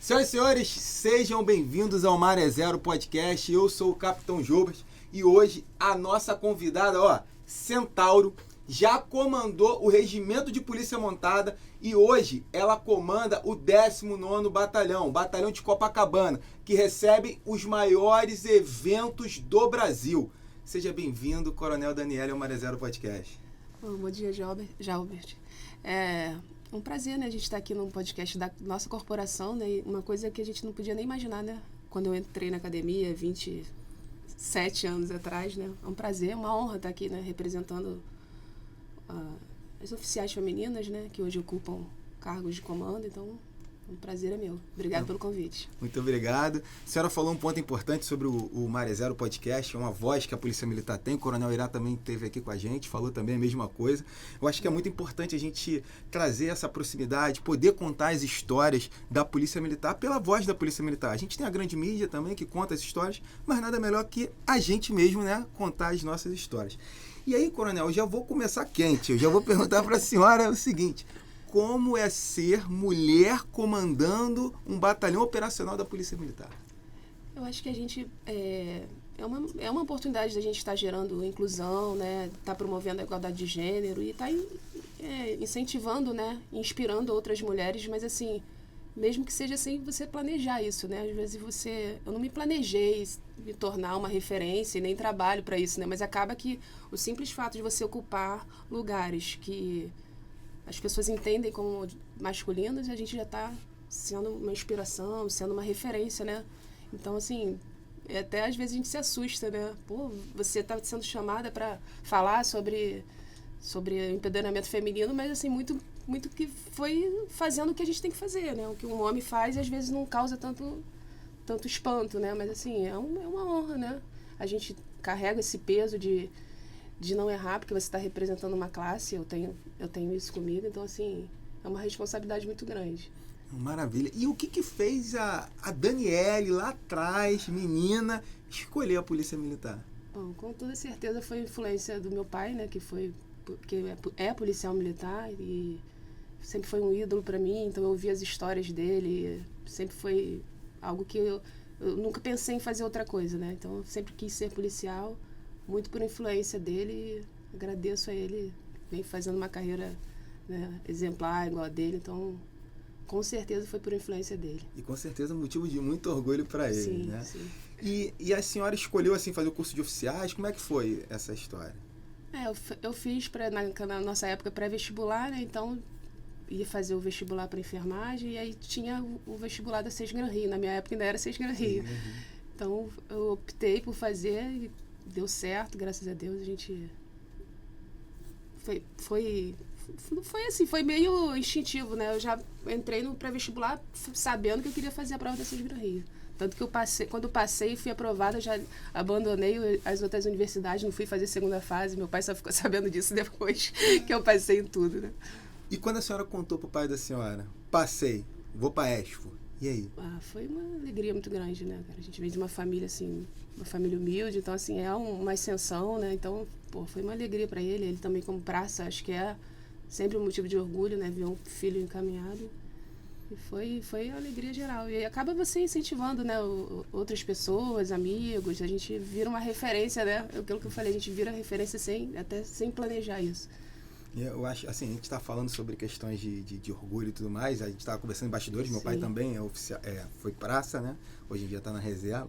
Senhoras e senhores, sejam bem-vindos ao Maré Zero Podcast. Eu sou o Capitão Jobas e hoje a nossa convidada, Centauro, já comandou o Regimento de Polícia Montada e hoje ela comanda o 19º Batalhão, Batalhão de Copacabana, que recebe os maiores eventos do Brasil. Seja bem-vindo, Coronel Daniele, ao Maré Zero Podcast. Bom dia, Jalbert. É um prazer, né, a gente estar aqui no podcast da nossa corporação, né, e uma coisa que a gente não podia nem imaginar, né, quando eu entrei na academia, 27 anos atrás, né, é um prazer, uma honra estar aqui, né, representando as oficiais femininas, né, que hoje ocupam cargos de comando, então um prazer é meu. Obrigado pelo convite. Muito obrigado. A senhora falou um ponto importante sobre o Maré Zero Podcast, é uma voz que a Polícia Militar tem. O Coronel Irá também esteve aqui com a gente, falou também a mesma coisa. Eu acho que é muito importante a gente trazer essa proximidade, poder contar as histórias da Polícia Militar pela voz da Polícia Militar. A gente tem a grande mídia também que conta as histórias, mas nada melhor que a gente mesmo, né, contar as nossas histórias. E aí, Coronel, eu já vou começar quente. Eu já vou perguntar para a senhora o seguinte: como é ser mulher comandando um batalhão operacional da Polícia Militar? Eu acho que a gente é uma oportunidade da gente estar gerando inclusão, né, estar promovendo a igualdade de gênero e estar incentivando, né, inspirando outras mulheres, mas assim, mesmo que seja sem você planejar isso, né? Às vezes eu não me planejei me tornar uma referência e nem trabalho para isso, né? Mas acaba que o simples fato de você ocupar lugares que as pessoas entendem como masculinos, a gente já está sendo uma inspiração, sendo uma referência, né? Então, assim, até às vezes a gente se assusta, né? Pô, você está sendo chamada para falar sobre empoderamento feminino, mas, assim, muito que foi fazendo o que a gente tem que fazer, né? O que um homem faz, às vezes, não causa tanto espanto, né? Mas, assim, é uma honra, né? A gente carrega esse peso de não errar, porque você está representando uma classe, eu tenho isso comigo, então, assim, é uma responsabilidade muito grande. Maravilha. E o que fez a Daniele, lá atrás, menina, escolher a Polícia Militar? Bom, com toda certeza foi influência do meu pai, né, que é policial militar e sempre foi um ídolo para mim, então eu ouvi as histórias dele, sempre foi algo que eu nunca pensei em fazer outra coisa, né, então eu sempre quis ser policial, muito por influência dele, agradeço a ele, vem fazendo uma carreira, né, exemplar igual a dele, então com certeza foi por influência dele. E com certeza motivo de muito orgulho para ele, sim, né? Sim. E a senhora escolheu assim fazer o curso de oficiais, como é que foi essa história? Eu fiz na nossa época pré-vestibular, né, então ia fazer o vestibular para enfermagem e aí tinha o vestibular da Sesgran Rio, na minha época ainda era Sesgran Rio. Então eu optei por fazer e deu certo, graças a Deus. A gente foi assim, foi meio instintivo, né? Eu já entrei no pré-vestibular sabendo que eu queria fazer a prova da Sesgran Rio. Tanto que quando eu passei e fui aprovada, já abandonei as outras universidades, não fui fazer segunda fase. Meu pai só ficou sabendo disso depois que eu passei em tudo, né? E quando a senhora contou pro pai da senhora, passei, vou pra Expo, e aí? Foi uma alegria muito grande, né, cara? A gente vem de uma família, assim, uma família humilde, então, assim, é uma ascensão, né? Então, foi uma alegria para ele. Ele também, como praça, acho que é sempre um motivo de orgulho, né? Ver um filho encaminhado. E foi uma alegria geral. E acaba você incentivando, né, outras pessoas, amigos. A gente vira uma referência, né? Aquilo que eu falei, a gente vira referência até sem planejar isso. Eu acho, assim, a gente está falando sobre questões de orgulho e tudo mais, a gente estava conversando em bastidores, meu Sim. pai também foi praça, né? Hoje em dia está na reserva.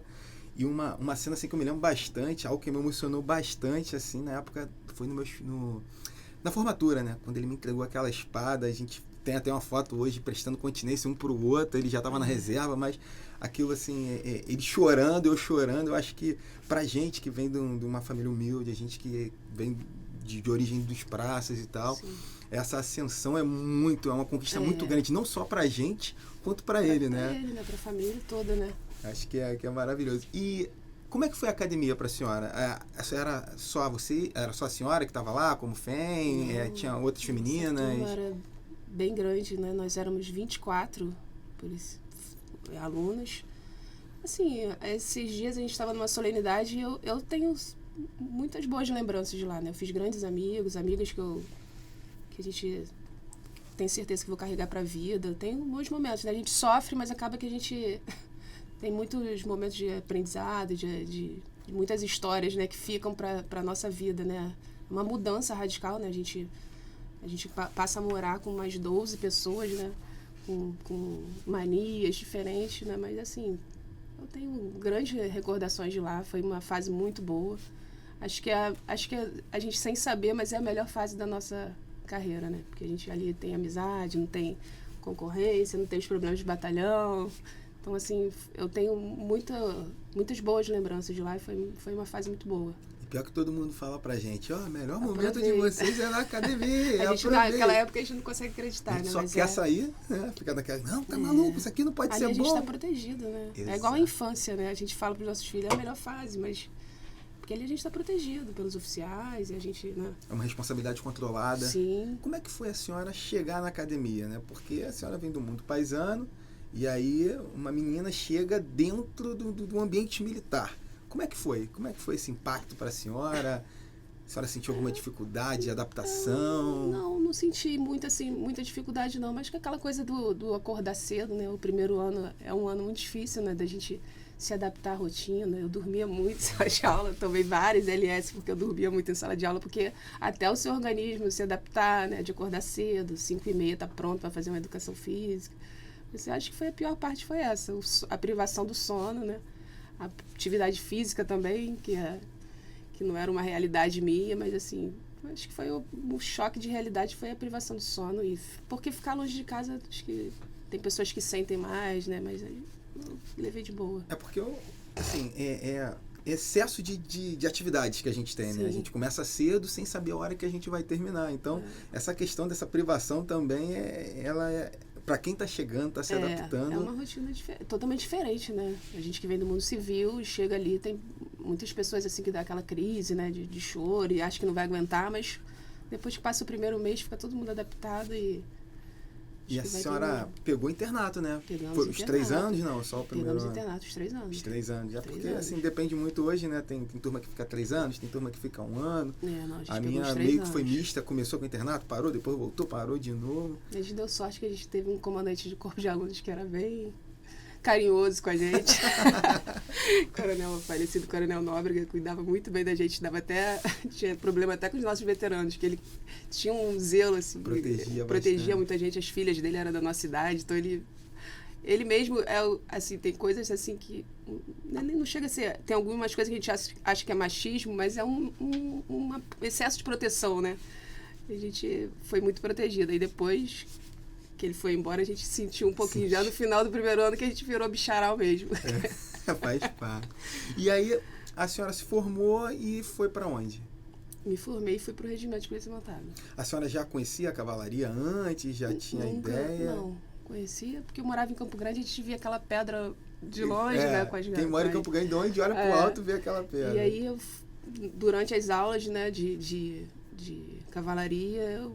E uma cena assim que eu me lembro bastante, algo que me emocionou bastante, assim, na época, foi na formatura, né? Quando ele me entregou aquela espada, a gente tem até uma foto hoje prestando continência um pro outro, ele já estava na reserva, mas aquilo assim, ele chorando, eu acho que pra gente que vem de uma família humilde, a gente que vem de origem dos praças e tal, sim, essa ascensão é uma conquista muito grande, não só pra gente, quanto pra ele, né? Pra ele, né? Pra família toda, né? Acho que é maravilhoso. E como é que foi a academia pra senhora? Era só a senhora que estava lá como FEM? Tinha outras femininas? A turma era bem grande, né? Nós éramos 24 alunos. Assim, esses dias a gente estava numa solenidade e eu tenho muitas boas lembranças de lá, né? Eu fiz grandes amigos, amigas que a gente tenho certeza que vou carregar para a vida. Tem muitos momentos, né? A gente sofre, mas acaba que a gente tem muitos momentos de aprendizado, de muitas histórias, né, que ficam para a nossa vida, né? Uma mudança radical, né? A gente passa a morar com mais 12 pessoas, né? Com manias diferentes, né? Mas, assim, eu tenho grandes recordações de lá. Foi uma fase muito boa. Acho que a gente, sem saber, mas é a melhor fase da nossa carreira, né? Porque a gente ali tem amizade, não tem concorrência, não tem os problemas de batalhão. Então, assim, eu tenho muitas boas lembranças de lá e foi uma fase muito boa. E pior que todo mundo fala pra gente, o melhor momento de vocês é na academia. Naquela época a gente não consegue acreditar, a gente né? só quer sair, né? Fica naquela, não, tá maluco, isso aqui não pode ser bom. A gente tá protegido, né? Exato. É igual a infância, né? A gente fala pros nossos filhos, é a melhor fase, mas... Porque ali a gente está protegido pelos oficiais e a gente, né? É uma responsabilidade controlada. Sim. Como é que foi a senhora chegar na academia, né? Porque a senhora vem do mundo paisano e aí uma menina chega dentro do ambiente militar. Como é que foi? Como é que foi esse impacto para a senhora? A senhora sentiu alguma dificuldade de adaptação? Não senti muita dificuldade não, mas que aquela coisa do acordar cedo, né? O primeiro ano é um ano muito difícil, né? Da gente se adaptar à rotina. Eu dormia muito em sala de aula, tomei várias LS porque eu dormia muito em sala de aula, porque até o seu organismo se adaptar, né? De acordar cedo, 5h30 tá pronto para fazer uma educação física. Eu acho que foi a pior parte, foi essa, a privação do sono, né? A atividade física também, que não era uma realidade minha, mas assim, acho que foi o choque de realidade, foi a privação do sono. Porque ficar longe de casa, acho que tem pessoas que sentem mais, né? Mas aí eu levei de boa. É porque, assim, é excesso de atividades que a gente tem, né? A gente começa cedo sem saber a hora que a gente vai terminar. Então, essa questão dessa privação também, ela é... Para quem está chegando, está se adaptando. É uma rotina totalmente diferente, né? A gente que vem do mundo civil, chega ali, tem muitas pessoas assim que dá aquela crise, né? De choro e acha que não vai aguentar, mas depois que passa o primeiro mês, fica todo mundo adaptado e... E a senhora pegou internato, né? Foi os 3 anos, não? Só o primeiro ano. Pegamos internato, os 3 anos. Os 3 anos. Já porque, assim, depende muito hoje, né? Tem turma que fica 3 anos, tem turma que fica 1 ano. A minha meio que foi mista, começou com o internato, parou, depois voltou, parou de novo. A gente deu sorte que a gente teve um comandante de corpo de alunos que era bem carinhoso com a gente. Falecido Coronel Nóbrega, cuidava muito bem da gente, tinha problema até com os nossos veteranos, que ele tinha um zelo, assim, protegia muita gente, as filhas dele eram da nossa idade, então ele mesmo, assim, tem coisas assim que não chega a ser, tem algumas coisas que a gente acha que é machismo, mas é um excesso de proteção, né? A gente foi muito protegida, e depois que ele foi embora, a gente sentiu um pouquinho, já no final do primeiro ano, que a gente virou bicharal mesmo. Faz parte. E aí, a senhora se formou e foi para onde? Me formei e fui para o Regimento de Polícia Militar. A senhora já conhecia a cavalaria antes? Já tinha ideia? Não, conhecia, porque eu morava em Campo Grande, a gente via aquela pedra de longe, né? Quem mora em Campo Grande, de onde olha para o alto, vê aquela pedra. E aí, durante as aulas, né, de cavalaria,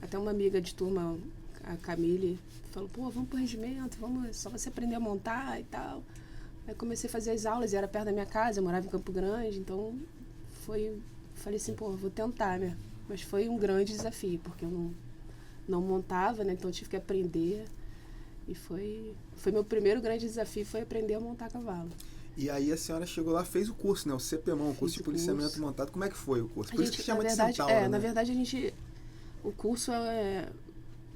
até uma amiga de turma, a Camille, falou, vamos pro regimento, só você aprender a montar e tal. Aí comecei a fazer as aulas, e era perto da minha casa, eu morava em Campo Grande, então falei assim, vou tentar, né? Mas foi um grande desafio, porque eu não montava, né? Então eu tive que aprender, e foi meu primeiro grande desafio, foi aprender a montar cavalo. E aí a senhora chegou lá, fez o curso, né? O CPMON, o curso de policiamento montado. Como é que foi o curso? Por isso que chama de Centauro, né? Na verdade, o curso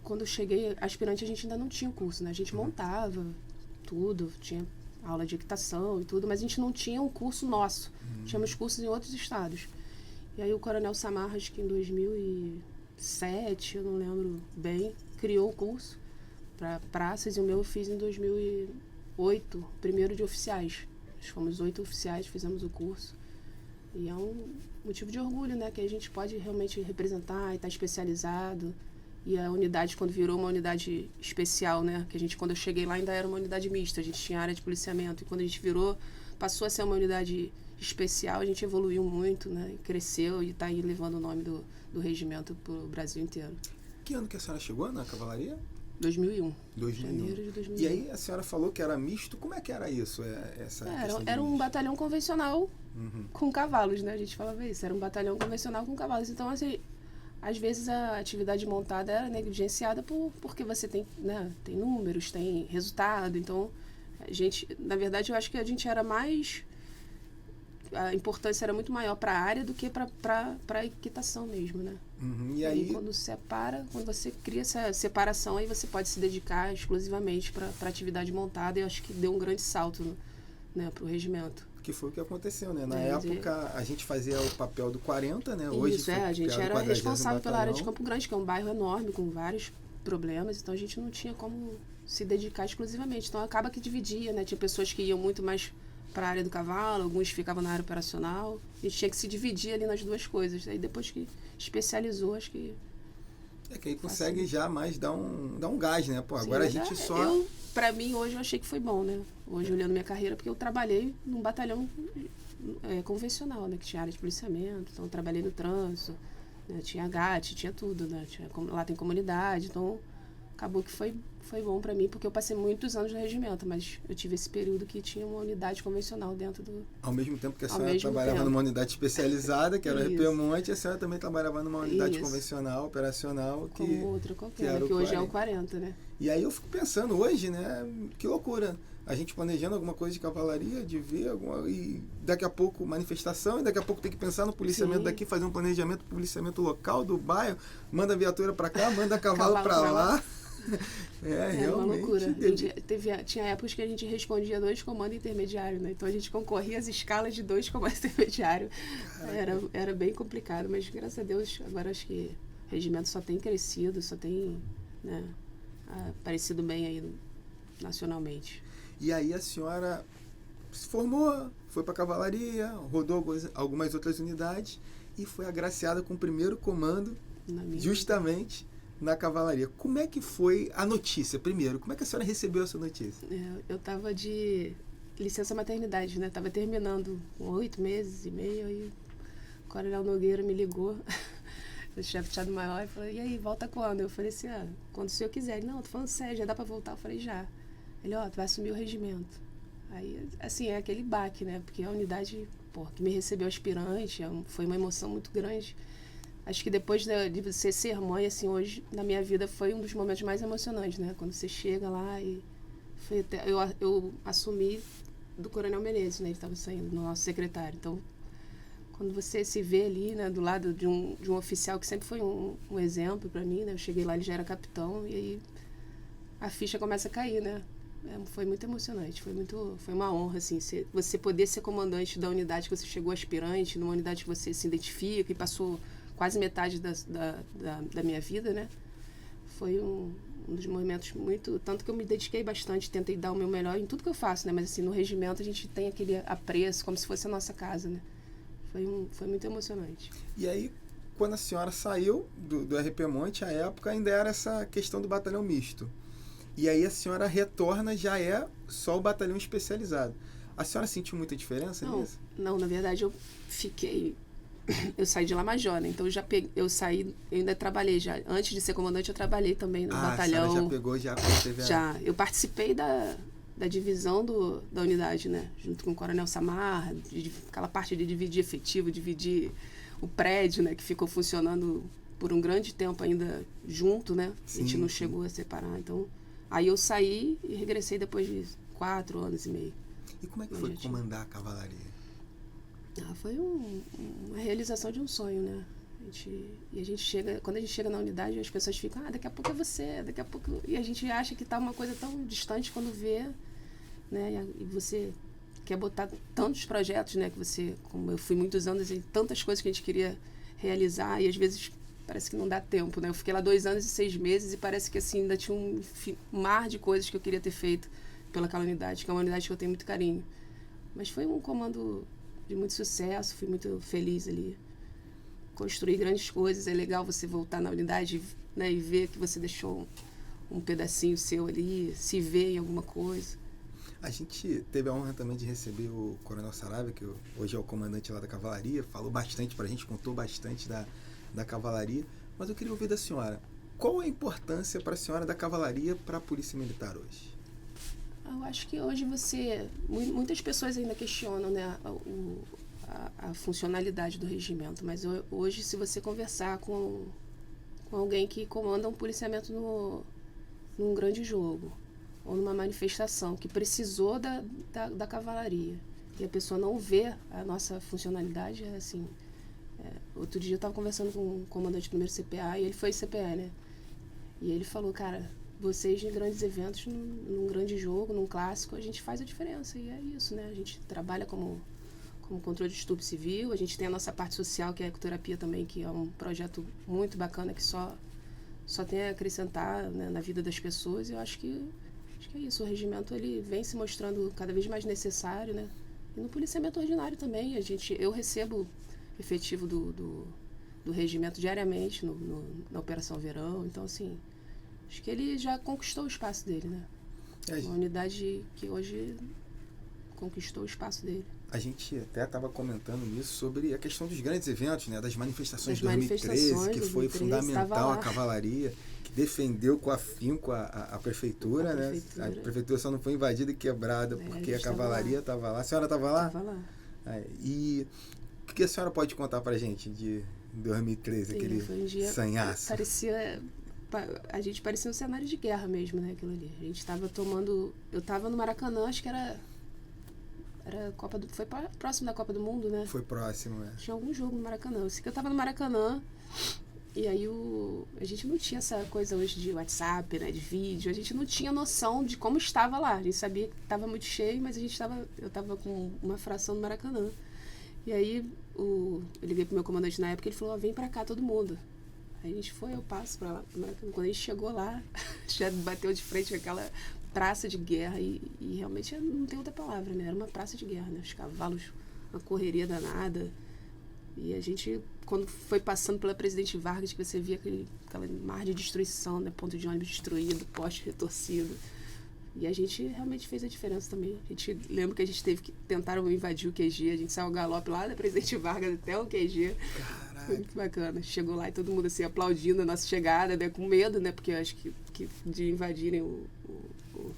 quando eu cheguei, aspirante, a gente ainda não tinha o curso, né? A gente montava tudo, tinha aula de equitação e tudo, mas a gente não tinha um curso nosso. Tínhamos cursos em outros estados. E aí o Coronel Samarra, acho que em 2007, eu não lembro bem, criou o curso para praças, e o meu eu fiz em 2008, primeiro de oficiais. Nós fomos 8 oficiais, fizemos o curso. E é um motivo de orgulho, né? Que a gente pode realmente representar e estar especializado. E a unidade, quando virou uma unidade especial, né? Que quando eu cheguei lá, ainda era uma unidade mista. A gente tinha área de policiamento. E quando a gente passou a ser uma unidade especial, a gente evoluiu muito, né? E cresceu e está aí levando o nome do regimento para o Brasil inteiro. Que ano que a senhora chegou na cavalaria? 2001. Janeiro de 2001. E aí a senhora falou que era misto. Como é que era isso? Era um batalhão convencional com cavalos, né? A gente falava isso. Era um batalhão convencional com cavalos. Então, assim, às vezes a atividade montada era negligenciada porque você tem, né, tem números, tem resultado. Então, a gente, na verdade, eu acho que a gente era mais... A importância era muito maior para a área do que para a equitação mesmo, né? E aí, quando você cria essa separação, aí você pode se dedicar exclusivamente para a atividade montada, e eu acho que deu um grande salto, né, para o regimento. que foi o que aconteceu, né? Na época, a gente fazia o papel do 40, né? Hoje a gente era responsável pela área de Campo Grande, que é um bairro enorme, com vários problemas, então a gente não tinha como se dedicar exclusivamente. Então, acaba que dividia, né? Tinha pessoas que iam muito mais para a área do cavalo, alguns ficavam na área operacional. A gente tinha que se dividir ali nas duas coisas. Aí, depois que especializou, acho que... que aí consegue já mais dar um gás, né? Pô, agora a gente só... Pra mim, hoje, eu achei que foi bom, né? Hoje, olhando minha carreira, porque eu trabalhei num batalhão convencional, né? Que tinha área de policiamento, então eu trabalhei no trânsito, né? Tinha GAT, tinha tudo, né? Lá tem comunidade, então acabou que foi bom pra mim, porque eu passei muitos anos no regimento, mas eu tive esse período que tinha uma unidade convencional dentro do... Ao mesmo tempo que a senhora trabalhava numa unidade especializada, que era o RP Monte, a senhora também trabalhava numa unidade convencional, operacional, que... Como outra qualquer, que hoje é o 40, né? E aí eu fico pensando, hoje, né, que loucura, a gente planejando alguma coisa de cavalaria, de ver alguma... E daqui a pouco manifestação, e daqui a pouco tem que pensar no policiamento daqui, fazer um planejamento, policiamento local do bairro, manda a viatura pra cá, manda cavalo pra lá. Realmente. Uma loucura. Tinha épocas que a gente respondia 2 comandos intermediários, né? Então a gente concorria às escalas de 2 comandos intermediários. Era bem complicado, mas graças a Deus agora acho que o regimento só tem crescido, só tem, né, aparecido bem aí nacionalmente. E aí a senhora se formou, foi para a cavalaria, rodou algumas outras unidades e foi agraciada com o primeiro comando, justamente na cavalaria. Como é que foi a notícia, primeiro? Como é que a senhora recebeu essa notícia? Eu estava de licença maternidade, né? Estava terminando com 8 meses e meio, aí o Coronel Nogueira me ligou, o chefe de Estado-Maior, e falou, e aí, volta quando? Eu falei assim, quando o senhor quiser. Ele, não, tô falando sério, já dá para voltar? Eu falei, já. Ele, tu vai assumir o regimento. Aí, assim, é aquele baque, né? Porque a unidade, que me recebeu aspirante, foi uma emoção muito grande. Acho que depois de você ser mãe, assim, hoje, na minha vida, foi um dos momentos mais emocionantes, né? Quando você chega lá e... Eu assumi do Coronel Menezes, né? Ele estava saindo, no nosso secretário. Então, quando você se vê ali, né? Do lado de um oficial que sempre foi um exemplo para mim, né? Eu cheguei lá, ele já era capitão, e aí a ficha começa a cair, né? Foi muito emocionante, foi uma honra, assim, você poder ser comandante da unidade que você chegou aspirante, numa unidade que você se identifica e passou quase metade da minha vida, né? Foi um dos momentos muito... Tanto que eu me dediquei bastante, tentei dar o meu melhor em tudo que eu faço, né? Mas, assim, no regimento a gente tem aquele apreço, como se fosse a nossa casa, né? Foi muito emocionante. E aí, quando a senhora saiu do RP Monte, a época ainda era essa questão do batalhão misto. E aí a senhora retorna, já é só o batalhão especializado. A senhora sentiu muita diferença nisso? Não, na verdade eu saí de lá major, né? Então eu saí, eu ainda trabalhei já. Antes de ser comandante, eu trabalhei também no batalhão. A senhora já pegou, teve Já. Eu participei da divisão da unidade, né? Junto com o Coronel Samar, aquela parte de dividir efetivo, dividir o prédio, né? Que ficou funcionando por um grande tempo ainda junto, né? Sim, a gente não chegou a separar, então... Aí eu saí e regressei depois de 4 anos e meio. E como é que foi comandar a cavalaria? Foi uma realização de um sonho, né? Quando a gente chega na unidade, as pessoas ficam, daqui a pouco é você, daqui a pouco... E a gente acha que tá uma coisa tão distante quando vê, né? E você quer botar tantos projetos, né? Que você, como eu fui muitos anos, e tantas coisas que a gente queria realizar, e às vezes... Parece que não dá tempo, né? Eu fiquei lá 2 anos e 6 meses e parece que, assim, ainda tinha um mar de coisas que eu queria ter feito pelaquela unidade, que é uma unidade que eu tenho muito carinho. Mas foi um comando de muito sucesso, fui muito feliz ali. Construí grandes coisas, é legal você voltar na unidade, né, e ver que você deixou um pedacinho seu ali, se ver em alguma coisa. A gente teve a honra também de receber o Coronel Saraiva, que hoje é o comandante lá da cavalaria, falou bastante pra gente, contou bastante da cavalaria, mas eu queria ouvir da senhora, qual a importância para a senhora da cavalaria para a Polícia Militar hoje? Eu acho que hoje muitas pessoas ainda questionam, né, a funcionalidade do regimento, mas hoje, se você conversar com com alguém que comanda um policiamento num grande jogo ou numa manifestação que precisou da cavalaria. E a pessoa não vê a nossa funcionalidade, é assim... outro dia eu estava conversando com o comandante do primeiro CPA, e ele foi CPA, né? E ele falou, cara, vocês em grandes eventos, num grande jogo, num clássico, a gente faz a diferença. E é isso, né? A gente trabalha como controle de estupro civil, a gente tem a nossa parte social, que é a ecoterapia também, que é um projeto muito bacana, que só tem a acrescentar, né, na vida das pessoas. E eu acho que é isso. O regimento, ele vem se mostrando cada vez mais necessário, né? E no policiamento ordinário também, eu recebo efetivo do regimento diariamente na Operação Verão. Então, assim, acho que ele já conquistou o espaço dele, né? Uma unidade que hoje conquistou o espaço dele. A gente até estava comentando nisso sobre a questão dos grandes eventos, né? Das manifestações de 2013, que foi fundamental a cavalaria, que defendeu com afinco a prefeitura, né? A prefeitura só não foi invadida e quebrada porque a cavalaria estava lá. A senhora estava lá? Estava lá. E o que a senhora pode contar pra gente de 2013, aquele sanhaço? A gente parecia um cenário de guerra mesmo, né? Aquilo ali. A gente estava eu estava no Maracanã, acho que era foi próximo da Copa do Mundo, né? Foi próximo, né? Tinha algum jogo no Maracanã. Eu sei que eu estava no Maracanã e aí a gente não tinha essa coisa hoje de WhatsApp, né? De vídeo. A gente não tinha noção de como estava lá. A gente sabia que estava muito cheio, mas eu estava com uma fração no Maracanã. E aí eu liguei pro meu comandante na época, ele falou, vem pra cá todo mundo. Aí a gente foi, eu passo pra lá. Quando a gente chegou lá, já bateu de frente com aquela praça de guerra e realmente não tem outra palavra, né? Era uma praça de guerra, né? Os cavalos, uma correria danada. E a gente, quando foi passando pela Presidente Vargas, que você via aquela mar de destruição, né? Ponto de ônibus destruído, poste retorcido. E a gente realmente fez a diferença também. A gente lembra que a gente teve que tentar invadir o QG, a gente saiu ao galope lá da Presidente Vargas até o QG. Caraca. Foi muito bacana. Chegou lá e todo mundo assim aplaudindo a nossa chegada, né? Com medo, né? Porque eu acho que de invadirem o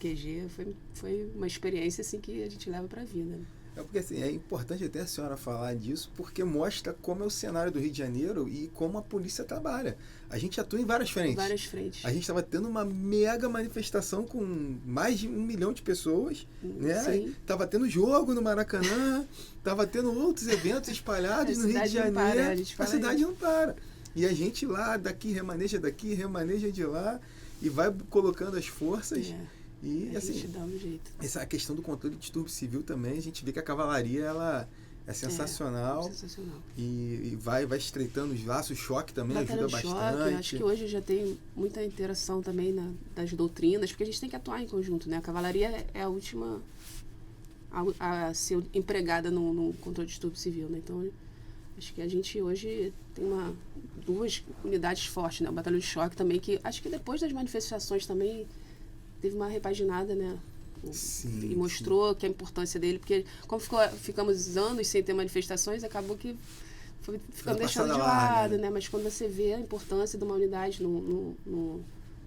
QG foi uma experiência assim que a gente leva pra vida, né? Porque assim, é importante até a senhora falar disso, porque mostra como é o cenário do Rio de Janeiro e como a polícia trabalha. A gente atua em várias frentes. Várias frentes. A gente estava tendo uma mega manifestação com mais de 1 milhão de pessoas, né? Estava tendo jogo no Maracanã, estava tendo outros eventos espalhados no Rio de Janeiro. A cidade não para. E a gente lá, daqui, remaneja de lá, e vai colocando as forças. E a assim, gente dá um jeito. Essa questão do controle de distúrbio civil também, a gente vê que a cavalaria ela é sensacional. Sensacional. E vai estreitando os laços. O choque também ajuda bastante. Choque. Acho que hoje já tem muita interação também das doutrinas, porque a gente tem que atuar em conjunto, né? A cavalaria é a última a ser empregada no controle de distúrbio civil, né? Então, acho que a gente hoje tem duas unidades fortes, né? O batalhão de choque também, que acho que depois das manifestações também teve uma repaginada, né? Sim, e mostrou que a importância dele, porque como ficamos anos sem ter manifestações, acabou que foi ficando deixando de lado, né? Mas quando você vê a importância de uma unidade num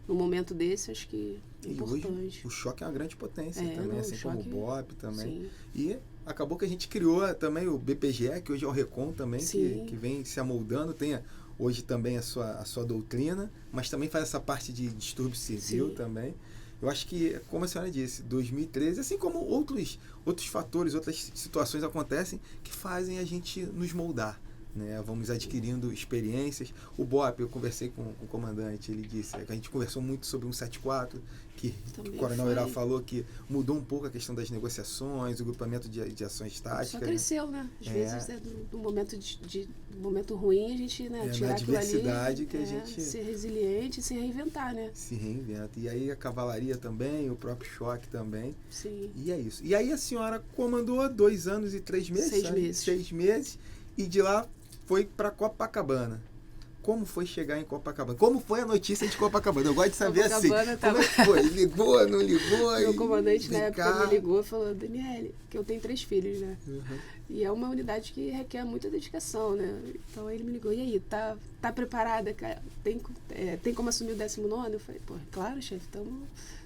momento desse, acho que é importante. Hoje, o choque é uma grande potência também, assim como o BOP também. Sim. E acabou que a gente criou também o BPGE, que hoje é o RECON também, que vem se amoldando, tem hoje também a sua doutrina, mas também faz essa parte de distúrbio civil também. Eu acho que, como a senhora disse, 2013, assim como outros fatores, outras situações acontecem que fazem a gente nos moldar, né? Vamos adquirindo experiências. O BOP, eu conversei com o comandante, ele disse que a gente conversou muito sobre o 174, que o Coronel Irá falou que mudou um pouco a questão das negociações, o grupamento de ações táticas. Só cresceu, né? Às vezes, do momento ruim, a gente, né, tirar aquilo ali, adversidade que a gente... ser resiliente, se reinventar, né? Se reinventa. E aí a cavalaria também, o próprio choque também. Sim. E é isso. E aí a senhora comandou 2 anos e 3 meses? 6 meses. 6 meses. E de lá foi para Copacabana. Como foi chegar em Copacabana? Como foi a notícia de Copacabana? Eu gosto de saber assim. Como é que foi? Ligou, não ligou? Meu comandante na época me ligou e falou, Daniele, que eu tenho 3 filhos, né? Uhum. E é uma unidade que requer muita dedicação, né? Então ele me ligou, e aí, tá preparada? Tem como assumir o 19º? Eu falei, pô, claro, chefe,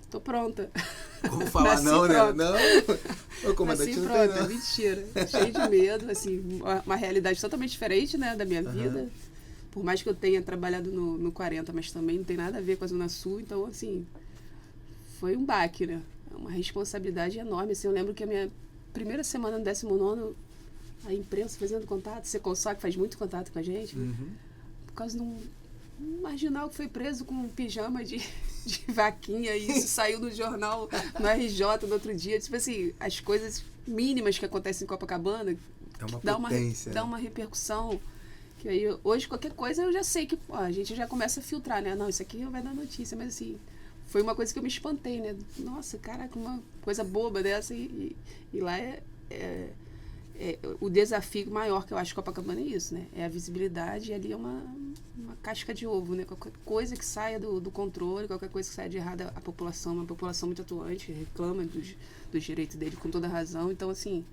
tô pronta. Vamos falar não, né? Não. O comandante não pronta, tem, não. Mentira. Cheio de medo, assim, uma realidade totalmente diferente, né, da minha vida. por mais que eu tenha trabalhado no 40, mas também não tem nada a ver com a Zona Sul, então, assim, foi um baque, né? Uma responsabilidade enorme. Assim, eu lembro que a minha primeira semana no 19º, a imprensa fazendo contato, você consegue, faz muito contato com a gente, né? Por causa de um marginal que foi preso com um pijama de vaquinha e isso saiu no jornal, no RJ no outro dia. Tipo assim, as coisas mínimas que acontecem em Copacabana dá uma repercussão. Que aí, hoje, qualquer coisa, eu já sei que a gente já começa a filtrar, né? Não, isso aqui vai dar notícia, mas assim, foi uma coisa que eu me espantei, né? Nossa, caraca, uma coisa boba dessa. E lá o desafio maior que eu acho que Copacabana é isso, né? É a visibilidade, e ali é uma casca de ovo, né? Qualquer coisa que saia do controle, qualquer coisa que saia de errado, a população, uma população muito atuante, reclama dos direitos dele com toda razão. Então, assim,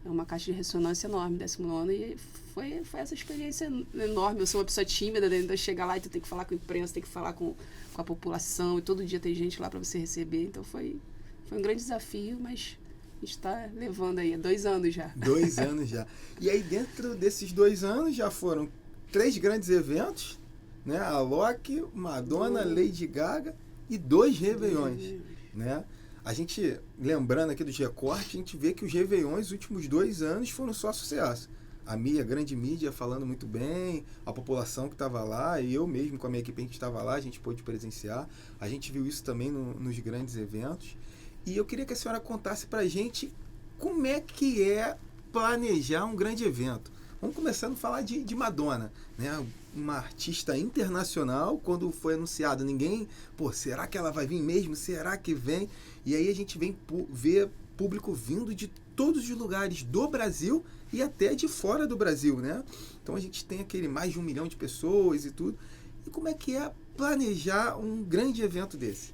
é uma caixa de ressonância enorme, 19º, e foi essa experiência enorme. Eu sou uma pessoa tímida, né? Então chegar lá e tu tem que falar com a imprensa, tem que falar com a população, e todo dia tem gente lá para você receber. Então foi um grande desafio, mas a gente está levando aí, há 2 anos já. 2 anos já. E aí dentro desses 2 anos já foram 3 grandes eventos, né? A Loki, Madonna, Lady Gaga e 2 Réveillões, né? A gente, lembrando aqui dos recortes, a gente vê que os Réveillões, os últimos 2 anos, foram só sucesso. A grande mídia falando muito bem, a população que estava lá, e eu mesmo com a minha equipe, a gente estava lá, a gente pôde presenciar. A gente viu isso também nos grandes eventos. E eu queria que a senhora contasse pra gente como é que é planejar um grande evento. Vamos começando a falar de Madonna, né? Uma artista internacional. Quando foi anunciado, ninguém... será que ela vai vir mesmo? Será que vem? E aí a gente vem ver público vindo de todos os lugares do Brasil e até de fora do Brasil, né? Então a gente tem aquele mais de 1 milhão de pessoas e tudo. E como é que é planejar um grande evento desse?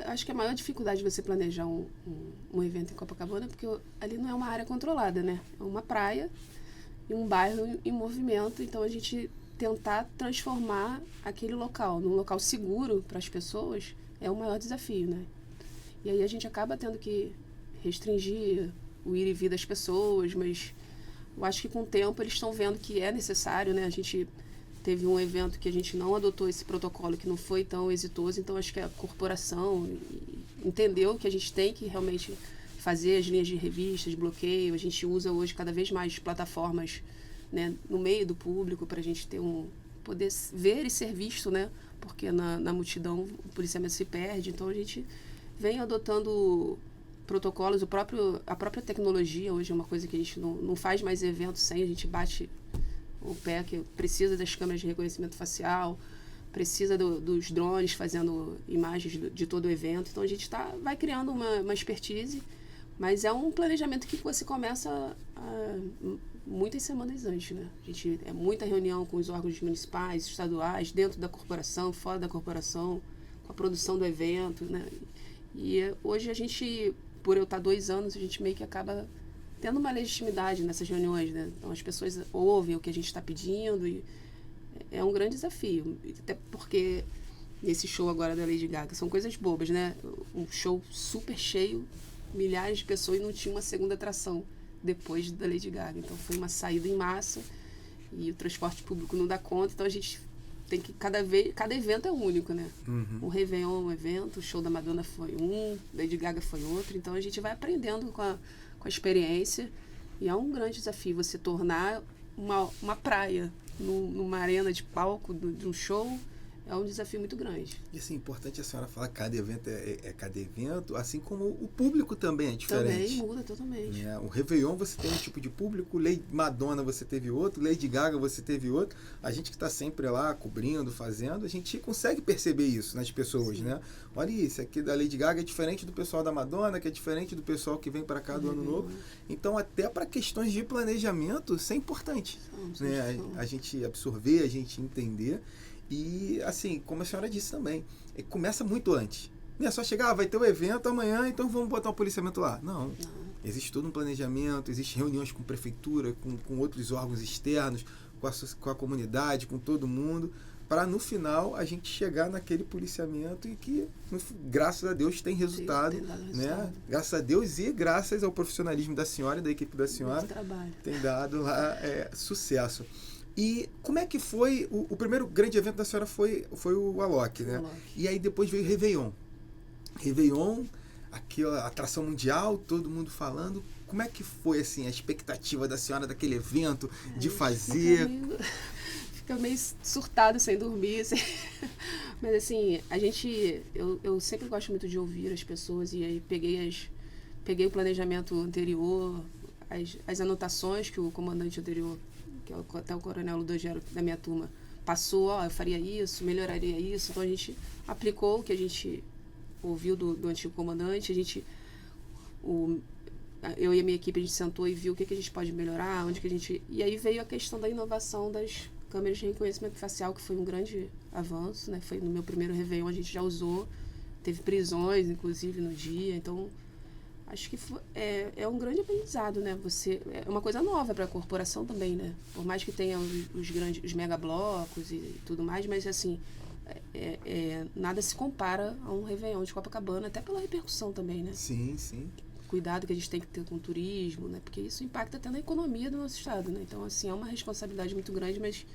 Acho que a maior dificuldade de você planejar um evento em Copacabana é porque ali não é uma área controlada, né? É uma praia e um bairro em movimento. Então, a gente tentar transformar aquele local num local seguro para as pessoas é o maior desafio, né? E aí a gente acaba tendo que restringir o ir e vir das pessoas, mas eu acho que com o tempo eles estão vendo que é necessário, né? A gente teve um evento que a gente não adotou esse protocolo, que não foi tão exitoso, então acho que a corporação entendeu que a gente tem que realmente fazer as linhas de revista, de bloqueio. A gente usa hoje cada vez mais plataformas, né, no meio do público para a gente ter poder ver e ser visto, né? Porque na multidão o policiamento se perde, então a gente vem adotando protocolos, a própria tecnologia hoje é uma coisa que a gente não faz mais evento sem, a gente bate o pé, que precisa das câmeras de reconhecimento facial, precisa dos drones fazendo imagens de todo o evento. Então a gente vai criando uma expertise, mas é um planejamento que você começa muitas semanas antes, né? A gente muita reunião com os órgãos municipais, estaduais, dentro da corporação, fora da corporação, com a produção do evento, né? E hoje a gente, por eu estar 2 anos, a gente meio que acaba tendo uma legitimidade nessas reuniões, né? Então as pessoas ouvem o que a gente está pedindo e é um grande desafio. Até porque nesse show agora da Lady Gaga são coisas bobas, né? Um show super cheio, milhares de pessoas e não tinha uma segunda atração depois da Lady Gaga. Então foi uma saída em massa e o transporte público não dá conta, então a gente tem que cada evento é único, né? O Réveillon é um evento, o show da Madonna foi Lady Gaga foi outro, então a gente vai aprendendo com a experiência, e é um grande desafio você tornar uma praia numa arena de palco de um show. É um desafio muito grande. E assim, importante a senhora falar que cada evento é cada evento, assim como o público também é diferente. Também muda totalmente. O Réveillon você tem um tipo de público, Madonna você teve outro, Lady Gaga você teve outro. A gente que está sempre lá cobrindo, fazendo, a gente consegue perceber isso nas pessoas, né? Olha isso, aqui da Lady Gaga é diferente do pessoal da Madonna, que é diferente do pessoal que vem para cá do Ano Novo. Então, até para questões de planejamento, isso é importante. Né? A gente absorver, a gente entender. E, assim, como a senhora disse também, começa muito antes. Não é só chegar, vai ter o evento amanhã, então vamos botar um policiamento lá. Não. Existe todo um planejamento, existe reuniões com prefeitura, com outros órgãos externos, com a comunidade, com todo mundo, para no final a gente chegar naquele policiamento e que, graças a Deus, tem resultado. Né? Graças a Deus e graças ao profissionalismo da senhora e da equipe da senhora, tem dado lá sucesso. E como é que foi, o primeiro grande evento da senhora foi o Alok, né? Alok. E aí depois veio o Réveillon. Réveillon, aquela atração mundial, todo mundo falando. Como é que foi, assim, a expectativa da senhora daquele evento, de fazer? Fica meio surtado sem dormir, assim. Mas assim, eu sempre gosto muito de ouvir as pessoas, e aí peguei o planejamento anterior, as anotações que o comandante anterior, que é até o coronel Ludogero da minha turma, passou, ó, eu faria isso, melhoraria isso. Então a gente aplicou o que a gente ouviu do antigo comandante, eu e a minha equipe, a gente sentou e viu o que a gente pode melhorar, e aí veio a questão da inovação das câmeras de reconhecimento facial, que foi um grande avanço, né? Foi no meu primeiro Réveillon, a gente já usou, teve prisões, inclusive, no dia. Então, acho que é um grande aprendizado, né? É uma coisa nova para a corporação também, né? Por mais que tenha os megablocos e tudo mais, mas, assim, nada se compara a um Réveillon de Copacabana, até pela repercussão também, né? Sim, sim. Cuidado que a gente tem que ter com o turismo, né? Porque isso impacta até na economia do nosso estado, né? Então, assim, é uma responsabilidade muito grande, mas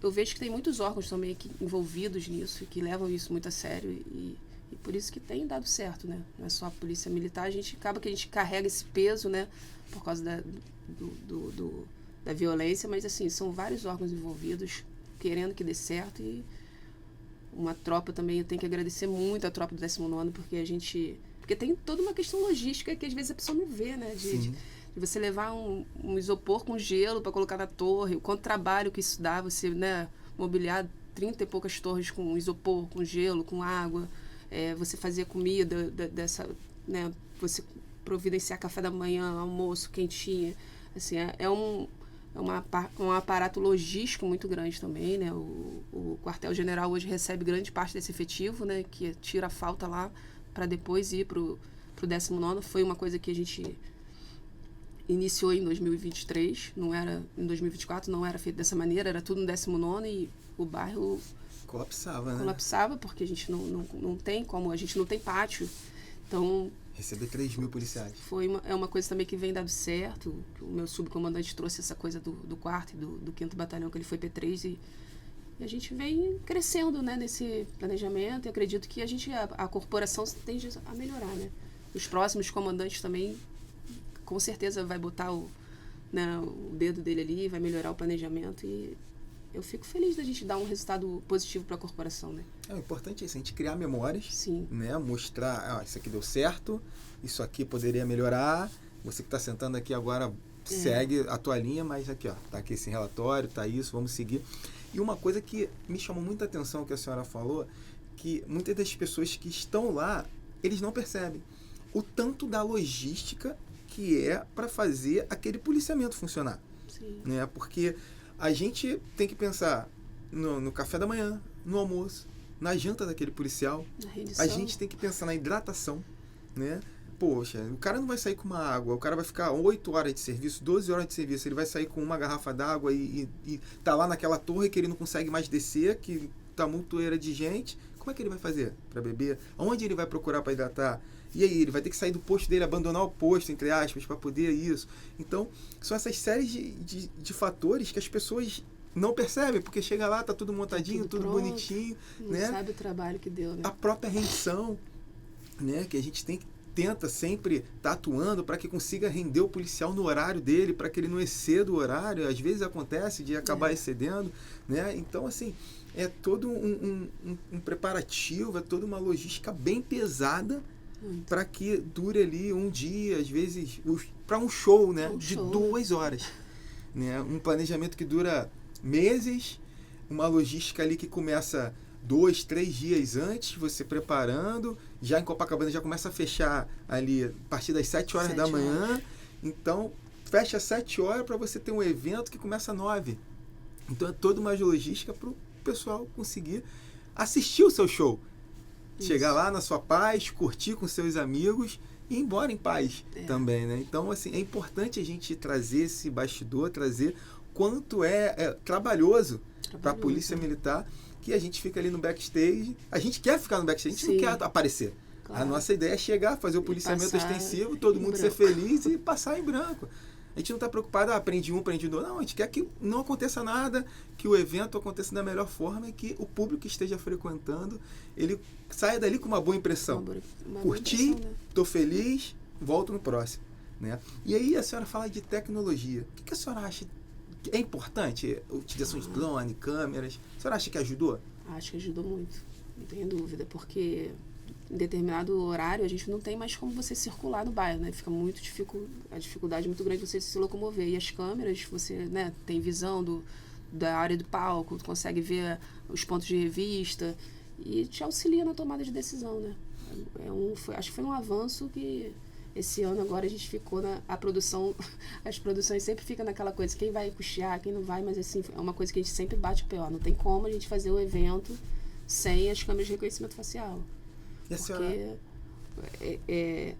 eu vejo que tem muitos órgãos também aqui envolvidos nisso, que levam isso muito a sério, e por isso que tem dado certo, né? Não é só a polícia militar, acaba que a gente carrega esse peso, né? Por causa da violência, mas, assim, são vários órgãos envolvidos querendo que dê certo, e uma tropa também, eu tenho que agradecer muito a tropa do 19º, porque tem toda uma questão logística que às vezes a pessoa não vê, né? De você levar um isopor com gelo para colocar na torre, o quanto trabalho que isso dá, você, né, mobiliar 30 e poucas torres com isopor, com gelo, com água, você fazer comida né, você providenciar café da manhã, almoço, quentinha, assim, um aparato logístico muito grande também, né? O quartel-general hoje recebe grande parte desse efetivo, né, que tira a falta lá para depois ir pro 19º. Foi uma coisa que a gente iniciou em 2023, em 2024 não era feito dessa maneira, era tudo no 19º, e o bairro colapsava, né? Colapsava, porque a gente não tem como, a gente não tem pátio. Então, receber 3.000 policiais. É uma coisa também que vem dado certo. O meu subcomandante trouxe essa coisa do 4º e do 5º Batalhão, que ele foi P3, e a gente vem crescendo, né, nesse planejamento, e acredito que a corporação tende a melhorar, né? Os próximos comandantes também, com certeza, vai botar o dedo dele ali, vai melhorar o planejamento, e eu fico feliz da gente dar um resultado positivo para a corporação, né? O importante é isso, a gente criar memórias, sim, né? Mostrar, isso aqui deu certo, isso aqui poderia melhorar, você que está sentando aqui agora segue a tua linha, mas aqui, tá aqui esse relatório, tá isso, vamos seguir. E uma coisa que me chamou muita atenção que a senhora falou, que muitas das pessoas que estão lá, eles não percebem o tanto da logística que é para fazer aquele policiamento funcionar. Sim. Né? Porque a gente tem que pensar no café da manhã, no almoço, na janta daquele policial. A gente tem que pensar na hidratação, né? Poxa, o cara não vai sair com uma água, o cara vai ficar 8 horas de serviço, 12 horas de serviço, ele vai sair com uma garrafa d'água e tá lá naquela torre que ele não consegue mais descer, que tá montoeira de gente. Como é que ele vai fazer para beber? Aonde ele vai procurar para hidratar? E aí, ele vai ter que sair do posto dele, abandonar o posto, entre aspas, para poder isso. Então, são essas séries de fatores que as pessoas não percebem, porque chega lá, tá tudo montadinho, tudo pronto, bonitinho. Não, né? Sabe o trabalho que deu, né? A própria rendição, né? Que a gente tenta sempre estar atuando para que consiga render o policial no horário dele, para que ele não exceda o horário. Às vezes acontece de acabar excedendo, né? Então, assim, é todo um preparativo, é toda uma logística bem pesada para que dure ali um dia, às vezes, para um show, né? De 2 horas. Né? Um planejamento que dura meses, uma logística ali que começa 2, 3 dias antes, você preparando, já em Copacabana já começa a fechar ali a partir das 7 horas da manhã, então fecha 7 horas para você ter um evento que começa às 9. Então é toda uma logística para o pessoal conseguir assistir o seu show. Isso. Chegar lá na sua paz, curtir com seus amigos e ir embora em paz também, né? Então, assim, é importante a gente trazer esse bastidor, trazer quanto é trabalhoso para a polícia militar, que a gente fica ali no backstage. A gente quer ficar no backstage, a gente não quer aparecer. Claro. A nossa ideia é chegar, fazer o policiamento extensivo, todo mundo ser feliz e passar em branco. A gente não está preocupado, prende um, prende dois. Não, a gente quer que não aconteça nada, que o evento aconteça da melhor forma e que o público que esteja frequentando, ele saia dali com uma boa impressão. Curti, estou feliz, volto no próximo. Né? E aí a senhora fala de tecnologia. O que a senhora acha que é importante? Utilização de drone, câmeras. A senhora acha que ajudou? Acho que ajudou muito, não tenho dúvida, porque em determinado horário a gente não tem mais como você circular no bairro, né? Fica muito a dificuldade muito grande você se locomover. E as câmeras, você, né, tem visão da área do palco, consegue ver os pontos de revista e te auxilia na tomada de decisão, né? Acho que foi um avanço que esse ano agora a gente ficou a produção, as produções sempre ficam naquela coisa, quem vai custear, quem não vai, mas assim, é uma coisa que a gente sempre bate o pé, não tem como a gente fazer o evento sem as câmeras de reconhecimento facial. E a senhora...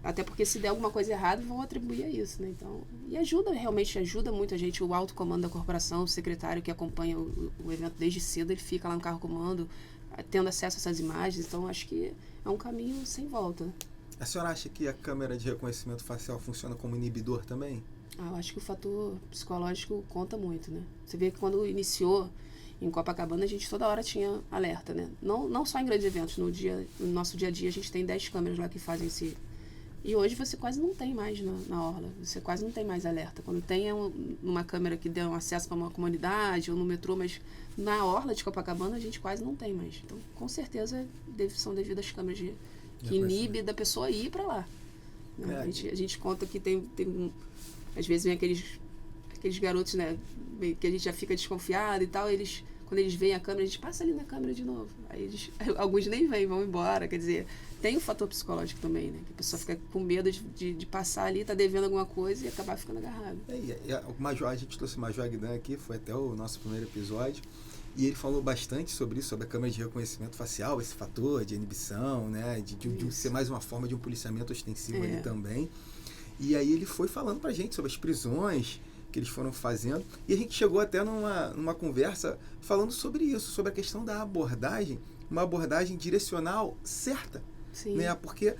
até porque se der alguma coisa errada, vão atribuir a isso, né? Então, e realmente ajuda muito a gente, o alto comando da corporação, o secretário que acompanha o evento desde cedo, ele fica lá no carro comando, tendo acesso a essas imagens, então acho que é um caminho sem volta. A senhora acha que a câmera de reconhecimento facial funciona como inibidor também? Eu acho que o fator psicológico conta muito, né? Você vê que quando iniciou em Copacabana, a gente toda hora tinha alerta, né? Não só em grandes eventos, no nosso dia a dia a gente tem 10 câmeras lá que fazem esse... E hoje você quase não tem mais na orla, você quase não tem mais alerta. Quando tem uma câmera que dê um acesso para uma comunidade ou no metrô, mas na orla de Copacabana a gente quase não tem mais. Então, com certeza, são devido às câmeras que inibe da pessoa ir para lá. Né? A gente conta que às vezes vem aqueles garotos, né, que a gente já fica desconfiado e tal, quando eles veem a câmera, a gente passa ali na câmera de novo. Aí alguns nem vêm, vão embora. Quer dizer, tem o fator psicológico também, né? Que a pessoa fica com medo de passar ali, tá devendo alguma coisa e acabar ficando agarrado. A gente trouxe o Major Agdan aqui, foi até o nosso primeiro episódio, e ele falou bastante sobre isso, sobre a câmera de reconhecimento facial, esse fator de inibição, né? De ser mais uma forma de um policiamento ostensivo ali também. E aí ele foi falando pra gente sobre as prisões que eles foram fazendo, e a gente chegou até numa conversa falando sobre isso, sobre a questão da abordagem, uma abordagem direcional certa. Sim. Né? Porque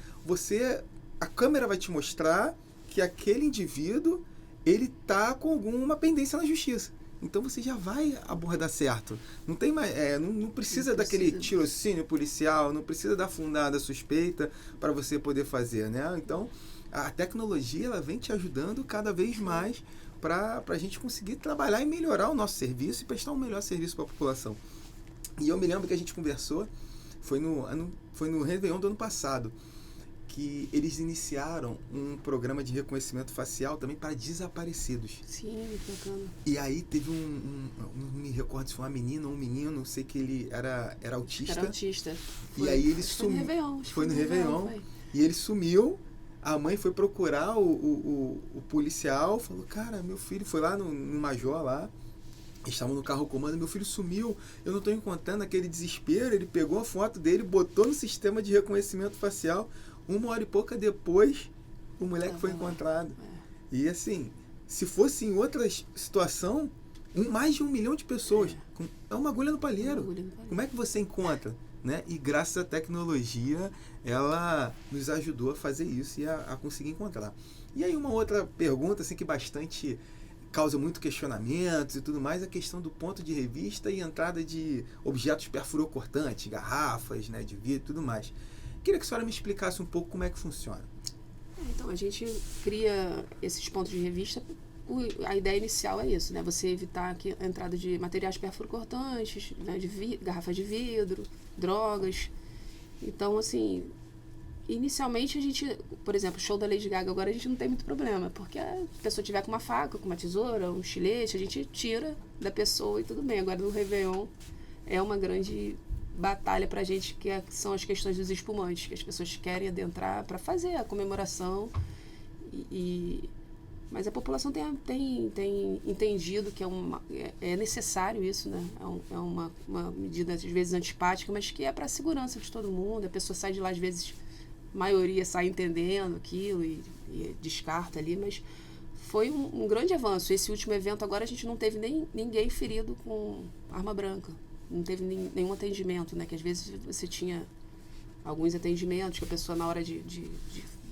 a câmera vai te mostrar que aquele indivíduo, ele tá com alguma pendência na justiça. Então você já vai abordar certo. Não tem mais, não precisa daquele tirocínio policial, não precisa da fundada suspeita para você poder fazer, né? Então a tecnologia, ela vem te ajudando cada vez mais para a gente conseguir trabalhar e melhorar o nosso serviço e prestar um melhor serviço para a população. E eu me lembro que a gente conversou, foi no Réveillon do ano passado, que eles iniciaram um programa de reconhecimento facial também para desaparecidos. Sim, bacana. E aí teve não me recordo se foi uma menina ou um menino, não sei, que ele era autista. Era autista. E aí ele sumiu. Foi no Réveillon. E ele sumiu. A mãe foi procurar o policial, falou, cara, meu filho foi lá no Major lá, estavam no carro comando, meu filho sumiu, eu não estou encontrando, aquele desespero. Ele pegou a foto dele, botou no sistema de reconhecimento facial, 1 hora e pouca depois, o moleque foi encontrado. E assim, se fosse em outra situação, mais de 1 milhão de pessoas, é uma agulha no palheiro. Como é que você encontra? Né? E graças à tecnologia, ela nos ajudou a fazer isso e a conseguir encontrar. E aí uma outra pergunta assim, que bastante causa muito questionamentos e tudo mais, a questão do ponto de revista e entrada de objetos perfurocortantes, garrafas, né, de vidro e tudo mais. Queria que a senhora me explicasse um pouco como é que funciona. Então, a gente cria esses pontos de revista. A ideia inicial é isso, né? Você evitar a entrada de materiais perfurocortantes, né? Garrafas de vidro, drogas. Então, assim, inicialmente a gente, por exemplo, o show da Lady Gaga agora a gente não tem muito problema, porque a pessoa tiver com uma faca, com uma tesoura, um estilete, a gente tira da pessoa e tudo bem. Agora no Réveillon é uma grande batalha pra gente, que são as questões dos espumantes, que as pessoas querem adentrar para fazer a comemoração mas a população tem entendido que é necessário isso, né? É uma medida, às vezes, antipática, mas que é para a segurança de todo mundo. A pessoa sai de lá, às vezes, a maioria sai entendendo aquilo e descarta ali, mas foi um grande avanço. Esse último evento agora a gente não teve ninguém ferido com arma branca. Não teve nenhum atendimento, né? Que às vezes você tinha alguns atendimentos que a pessoa, na hora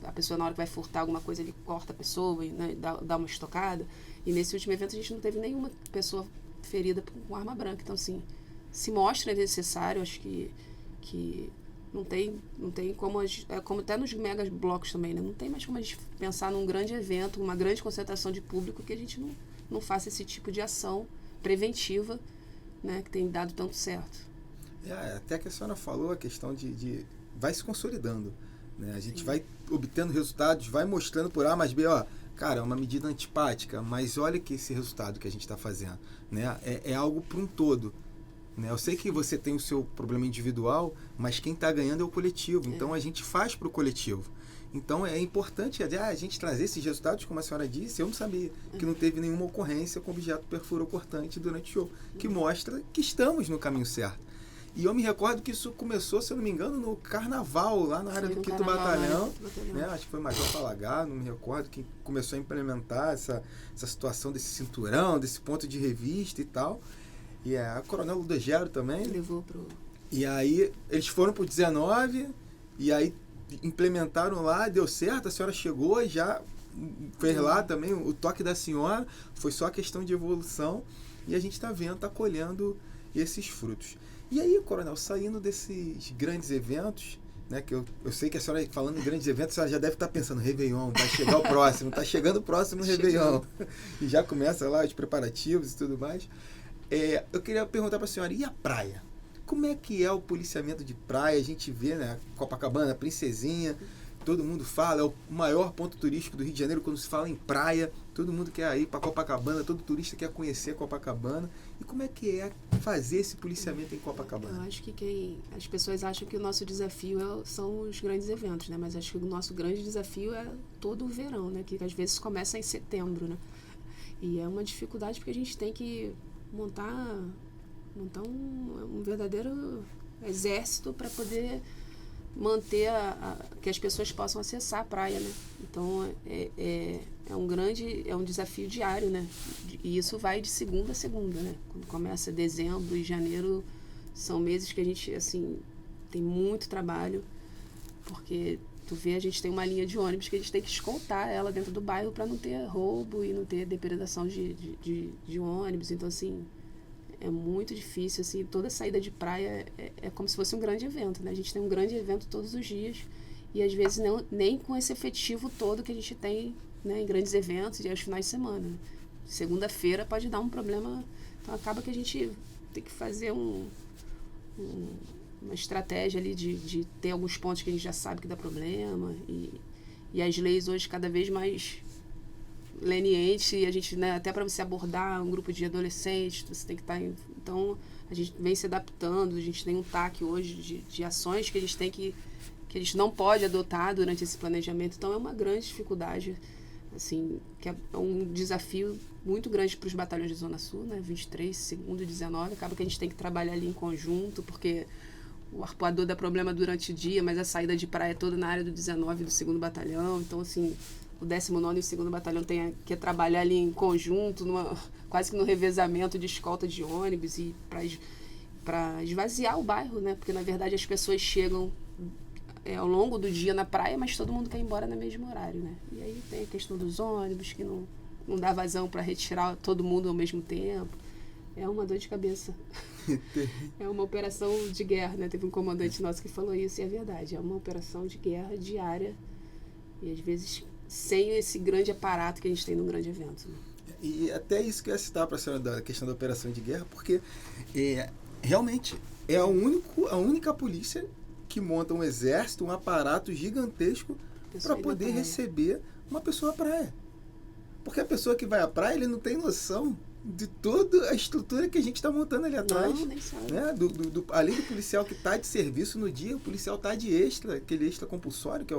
A pessoa, na hora que vai furtar alguma coisa, ele corta a pessoa e, né, dá uma estocada. E nesse último evento a gente não teve nenhuma pessoa ferida com arma branca. Então, assim, se mostra necessário, acho que não tem como, como até nos mega blocos também, né? Não tem mais como a gente pensar num grande evento, uma grande concentração de público que a gente não faça esse tipo de ação preventiva, né, que tem dado tanto certo. Até que a senhora falou a questão de vai se consolidando, né? A gente vai obtendo resultados, vai mostrando por A mais B, cara, é uma medida antipática, mas olha que esse resultado que a gente está fazendo, né? É algo para um todo, né? Eu sei que você tem o seu problema individual, mas quem está ganhando é o coletivo, então a gente faz para o coletivo. Então é importante a gente trazer esses resultados, como a senhora disse. Eu não sabia que não teve nenhuma ocorrência com objeto perfuro-cortante durante o show, que mostra que estamos no caminho certo. E eu me recordo que isso começou, se eu não me engano, no carnaval, lá na área do Quinto Batalhão. Né? Acho que foi Major Palagá, não me recordo, que começou a implementar essa situação desse cinturão, desse ponto de revista e tal. E a Coronel Ludogero também. Levou pro... E aí eles foram pro 19, e aí implementaram lá, deu certo, a senhora chegou e já fez lá também o toque da senhora, foi só questão de evolução, e a gente está vendo, está colhendo esses frutos. E aí, Coronel, saindo desses grandes eventos, né, que eu sei que a senhora, falando em grandes eventos, a senhora já deve estar pensando, Réveillon, vai chegar o próximo, está chegando o próximo Réveillon, e já começa lá os preparativos e tudo mais. Eu queria perguntar para a senhora, e a praia? Como é que é o policiamento de praia? A gente vê, né, Copacabana, Princesinha, todo mundo fala, é o maior ponto turístico do Rio de Janeiro. Quando se fala em praia, todo mundo quer ir para Copacabana, todo turista quer conhecer Copacabana. E como é que é fazer esse policiamento em Copacabana? Eu acho que as pessoas acham que o nosso desafio são os grandes eventos, né? Mas acho que o nosso grande desafio é todo o verão, né? Que às vezes começa em setembro, né? E é uma dificuldade porque a gente tem que montar um verdadeiro exército para poder manter que as pessoas possam acessar a praia, né? Então é um desafio diário, né? E isso vai de segunda a segunda, né? Quando começa dezembro e janeiro, são meses que a gente, assim, tem muito trabalho, porque tu vê, a gente tem uma linha de ônibus que a gente tem que escoltar ela dentro do bairro para não ter roubo e não ter depredação de ônibus. Então, assim, é muito difícil, assim, toda saída de praia é como se fosse um grande evento, né? A gente tem um grande evento todos os dias e às vezes nem com esse efetivo todo que a gente tem, né, em grandes eventos e aos finais de semana. Segunda-feira pode dar um problema, então acaba que a gente tem que fazer uma estratégia ali de ter alguns pontos que a gente já sabe que dá problema e as leis hoje cada vez mais leniente, e a gente, né, até para você abordar um grupo de adolescentes, você tem que estar então a gente vem se adaptando, a gente tem um TAC hoje de ações que a gente tem que a gente não pode adotar durante esse planejamento, então é uma grande dificuldade, assim, que é um desafio muito grande para os batalhões de Zona Sul, né, 23, 2º e 19, acaba que a gente tem que trabalhar ali em conjunto, porque o arpoador dá problema durante o dia, mas a saída de praia é toda na área do 19 do 2º Batalhão, então, assim, o 19º e o 2º Batalhão tem que trabalhar ali em conjunto, quase que no revezamento de escolta de ônibus e para esvaziar o bairro, né? Porque, na verdade, as pessoas chegam ao longo do dia na praia, mas todo mundo quer ir embora no mesmo horário, né? E aí tem a questão dos ônibus, que não dá vazão para retirar todo mundo ao mesmo tempo. É uma dor de cabeça. É uma operação de guerra, né? Teve um comandante nosso que falou isso, e é verdade. É uma operação de guerra diária e, às vezes, sem esse grande aparato que a gente tem num grande evento. Né? E até isso que eu ia citar para a senhora da questão da operação de guerra, porque realmente é a única polícia que monta um exército, um aparato gigantesco para poder receber uma pessoa à praia. Porque a pessoa que vai à praia, ele não tem noção de toda a estrutura que a gente está montando ali atrás. Não, nem sabe. Né? Além do policial que está de serviço no dia, o policial está de extra, aquele extra compulsório, que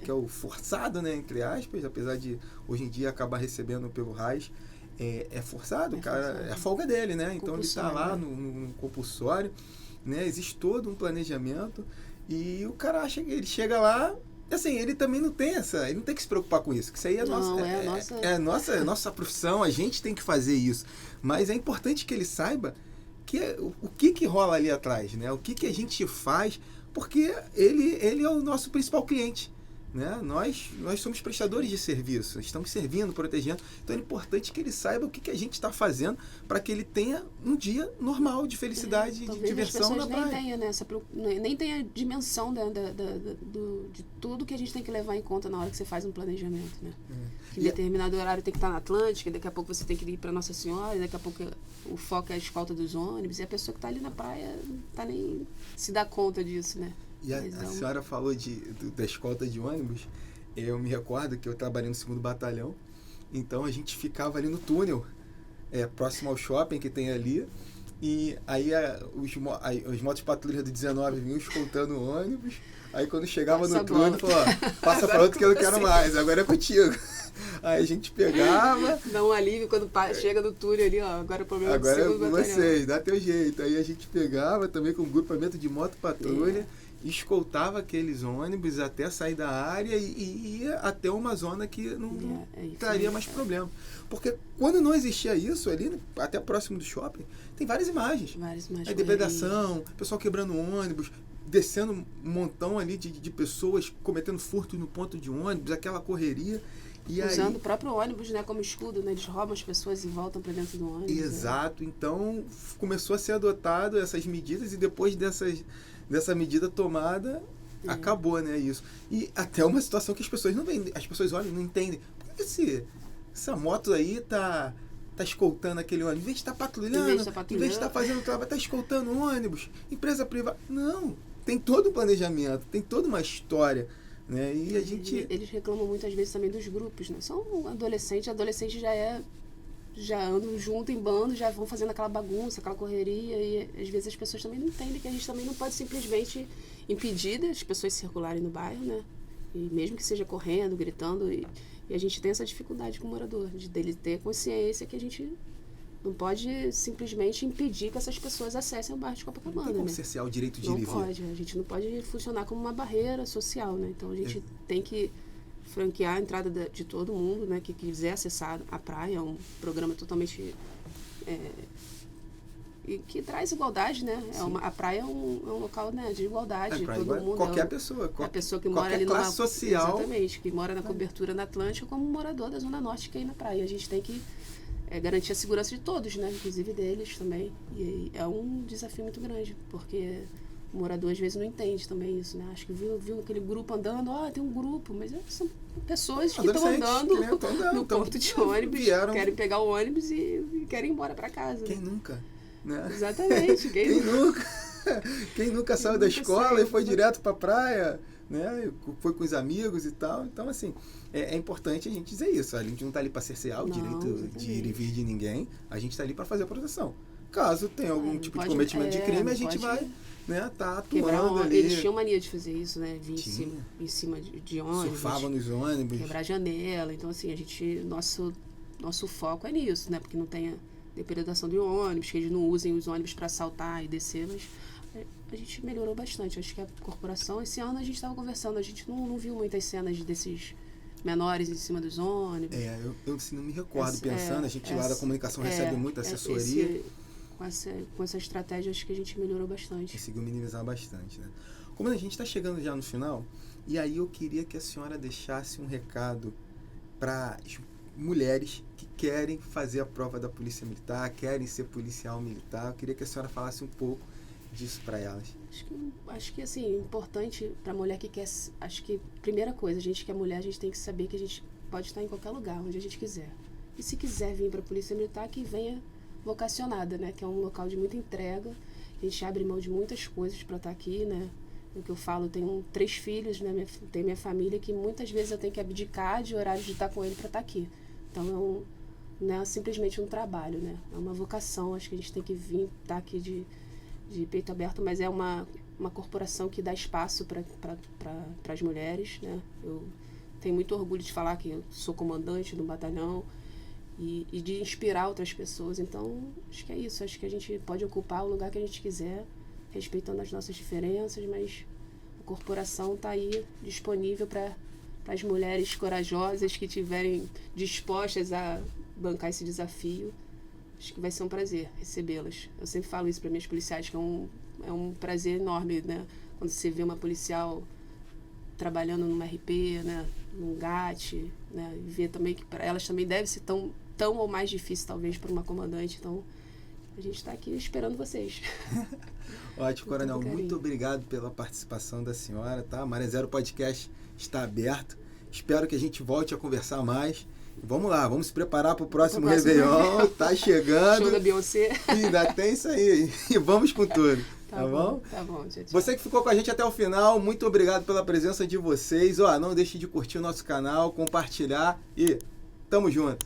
é o forçado, né, entre aspas, apesar de hoje em dia acabar recebendo pelo RAIS, é forçado, cara, forçado. É a folga dele, né? Então ele está lá no compulsório, né? Existe todo um planejamento e o cara acha que ele chega lá. Assim, ele também não tem ele não tem que se preocupar com isso, que isso aí é nossa profissão, a gente tem que fazer isso. Mas é importante que ele saiba o que rola ali atrás, né? O que a gente faz, porque ele é o nosso principal cliente, né? Nós somos prestadores de serviço, estamos servindo, protegendo. Então é importante que ele saiba o que a gente está fazendo para que ele tenha um dia normal de felicidade, de diversão na praia. Nem tenha dimensão de tudo que a gente tem que levar em conta na hora que você faz um planejamento, né? Que em determinado horário tem que estar na Atlântica, daqui a pouco você tem que ir para Nossa Senhora, daqui a pouco o foco é a escolta dos ônibus, e a pessoa que está ali na praia não tá nem se dá conta disso, né? E a senhora falou da escolta de ônibus. Eu me recordo que eu trabalhei no 2º Batalhão, então a gente ficava ali no túnel, próximo ao shopping que tem ali, e aí os motos patrulha do 19 vinham escoltando o ônibus, aí quando chegava no túnel, falou, passa para outro que eu não quero mais, agora é contigo. Aí a gente pegava... Dá um alívio quando chega no túnel ali, ó, agora o problema agora é do 2º Batalhão. Vocês, dá teu jeito. Aí a gente pegava também com um grupamento de moto patrulha, escoltava aqueles ônibus até sair da área e ia até uma zona que não traria mais problema. Porque quando não existia isso ali, até próximo do shopping, tem várias imagens. Depredação, pessoal quebrando ônibus, descendo um montão ali de pessoas cometendo furto no ponto de ônibus, aquela correria. E usando aí, o próprio ônibus, né, como escudo, né? Eles roubam as pessoas e voltam para dentro do ônibus. Exato. Então começou a ser adotado essas medidas e depois dessa medida tomada, acabou, né, isso. E até uma situação que as pessoas não veem, as pessoas olham e não entendem. Por que essa moto aí tá escoltando aquele ônibus? Em vez de estar patrulhando, em vez de estar fazendo trabalho, tá escoltando um ônibus, empresa privada. Não, tem todo um planejamento, tem toda uma história, né? E a gente... Eles reclamam muitas vezes também dos grupos, né? São adolescentes já andam junto em bando, já vão fazendo aquela bagunça, aquela correria, e às vezes as pessoas também não entendem que a gente também não pode simplesmente impedir as pessoas circularem no bairro, né? E mesmo que seja correndo, gritando, e a gente tem essa dificuldade com o morador, dele ter consciência que a gente não pode simplesmente impedir que essas pessoas acessem o bairro de Copacabana, não tem como né? cercear o direito de ir não e vir. pode, a gente não pode funcionar como uma barreira social, né? Então a gente tem que franquear a entrada de todo mundo, né, que quiser acessar a praia. É um programa totalmente e que traz igualdade, né? A praia é um local, né, de igualdade de todo mundo. Qualquer pessoa, a pessoa que mora ali classe social, exatamente, que mora na cobertura na Atlântica, como morador da Zona Norte que é aí na praia. A gente tem que garantir a segurança de todos, né, inclusive deles também. E é um desafio muito grande, porque o morador às vezes não entende também isso, né? Acho que viu aquele grupo andando, tem um grupo, mas são pessoas que estão andando no ponto de ônibus, querem pegar o ônibus e querem ir embora para casa. Quem nunca? Né? Exatamente. Quem nunca saiu da escola e foi direto para a praia, né? Foi com os amigos e tal. Então, assim, é importante a gente dizer isso. A gente não está ali para cercear o direito de ir e vir de ninguém. A gente está ali para fazer a proteção. Caso tenha algum tipo de cometimento de crime, a gente vai... né, tá atuando ali. Eles tinham mania de fazer isso, né? Vir em cima de ônibus. Surfavam nos ônibus. Quebrar janela. Então, assim, nosso foco é nisso, né? Porque não tenha depredação de ônibus, que eles não usem os ônibus para saltar e descer, mas a gente melhorou bastante. Acho que a corporação, esse ano a gente estava conversando, a gente não viu muitas cenas desses menores em cima dos ônibus. Eu assim, não me recordo pensando, a gente lá da comunicação recebe muita assessoria. Com essa estratégia, acho que a gente melhorou bastante. Conseguiu minimizar bastante, né? Como a gente está chegando já no final, e aí eu queria que a senhora deixasse um recado para as mulheres que querem fazer a prova da Polícia Militar, querem ser policial militar. Eu queria que a senhora falasse um pouco disso para elas. Acho que assim, importante para a mulher que quer... Acho que, primeira coisa, a gente que é mulher, a gente tem que saber que a gente pode estar em qualquer lugar, onde a gente quiser. E se quiser vir para a Polícia Militar, que venha vocacionada, né? Que é um local de muita entrega. A gente abre mão de muitas coisas para estar aqui, né? O que eu falo, tenho 3 filhos, né? Tenho minha família, que muitas vezes eu tenho que abdicar de horários de estar com ele para estar aqui. Então, não é simplesmente um trabalho, né? É uma vocação. Acho que a gente tem que vir, estar aqui de peito aberto, mas é uma corporação que dá espaço para as mulheres, né? Eu tenho muito orgulho de falar que eu sou comandante do batalhão, e de inspirar outras pessoas. Então, acho que é isso. Acho que a gente pode ocupar o lugar que a gente quiser, respeitando as nossas diferenças, mas a corporação está aí disponível para as mulheres corajosas que estiverem dispostas a bancar esse desafio. Acho que vai ser um prazer recebê-las. Eu sempre falo isso para minhas policiais, que é um prazer enorme, né? Quando você vê uma policial trabalhando numa RP, né, num GAT, né, e ver também que para elas também deve ser tão ou mais difícil, talvez, para uma comandante. Então, a gente está aqui esperando vocês. Ótimo, Coronel. Muito obrigado pela participação da senhora, tá? Maré Zero Podcast está aberto. Espero que a gente volte a conversar mais. Vamos lá, vamos se preparar para o próximo Réveillon. Tá chegando. Show da Beyoncé. Ainda tem isso aí. E vamos com tudo. Tá bom? Tá bom, tchau, tchau. Você que ficou com a gente até o final, muito obrigado pela presença de vocês. Ó, não deixe de curtir o nosso canal, compartilhar e tamo junto.